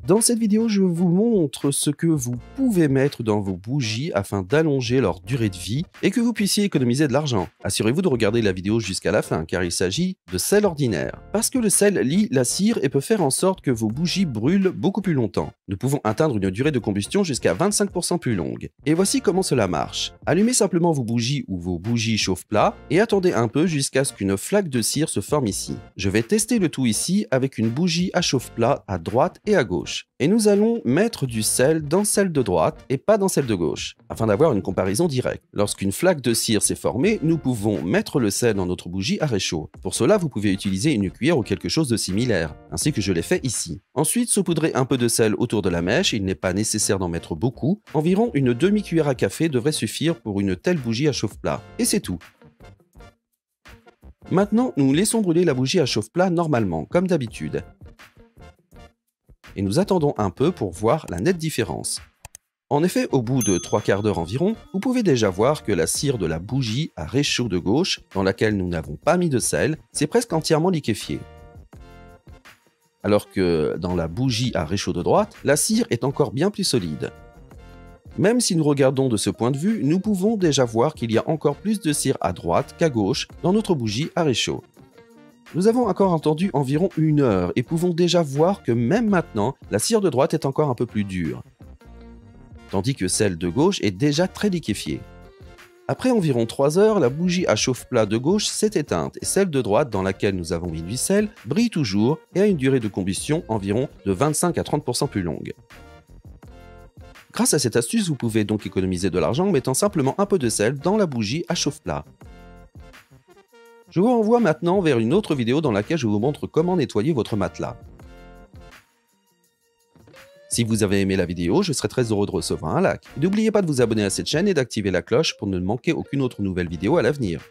Dans cette vidéo, je vous montre ce que vous pouvez mettre dans vos bougies afin d'allonger leur durée de vie et que vous puissiez économiser de l'argent. Assurez-vous de regarder la vidéo jusqu'à la fin car il s'agit de sel ordinaire. Parce que le sel lie la cire et peut faire en sorte que vos bougies brûlent beaucoup plus longtemps. Nous pouvons atteindre une durée de combustion jusqu'à 25% plus longue. Et voici comment cela marche. Allumez simplement vos bougies ou vos bougies chauffe-plat et attendez un peu jusqu'à ce qu'une flaque de cire se forme ici. Je vais tester le tout ici avec une bougie à chauffe-plat à droite et à gauche. Et nous allons mettre du sel dans celle de droite et pas dans celle de gauche, afin d'avoir une comparaison directe. Lorsqu'une flaque de cire s'est formée, nous pouvons mettre le sel dans notre bougie à réchaud. Pour cela, vous pouvez utiliser une cuillère ou quelque chose de similaire, ainsi que je l'ai fait ici. Ensuite, saupoudrez un peu de sel autour de la mèche, il n'est pas nécessaire d'en mettre beaucoup. Environ une demi-cuillère à café devrait suffire pour une telle bougie à chauffe-plat. Et c'est tout. Maintenant, nous laissons brûler la bougie à chauffe-plat normalement, comme d'habitude. Et nous attendons un peu pour voir la nette différence. En effet, au bout de 3/4 d'heure environ, vous pouvez déjà voir que la cire de la bougie à réchaud de gauche, dans laquelle nous n'avons pas mis de sel, s'est presque entièrement liquéfiée. Alors que dans la bougie à réchaud de droite, la cire est encore bien plus solide. Même si nous regardons de ce point de vue, nous pouvons déjà voir qu'il y a encore plus de cire à droite qu'à gauche dans notre bougie à réchaud. Nous avons encore attendu environ 1 heure et pouvons déjà voir que même maintenant, la cire de droite est encore un peu plus dure, tandis que celle de gauche est déjà très liquéfiée. Après environ 3 heures, la bougie à chauffe-plat de gauche s'est éteinte et celle de droite, dans laquelle nous avons mis du sel, brille toujours et a une durée de combustion environ de 25 à 30% plus longue. Grâce à cette astuce, vous pouvez donc économiser de l'argent en mettant simplement un peu de sel dans la bougie à chauffe-plat. Je vous renvoie maintenant vers une autre vidéo dans laquelle je vous montre comment nettoyer votre matelas. Si vous avez aimé la vidéo, je serai très heureux de recevoir un like. N'oubliez pas de vous abonner à cette chaîne et d'activer la cloche pour ne manquer aucune autre nouvelle vidéo à l'avenir.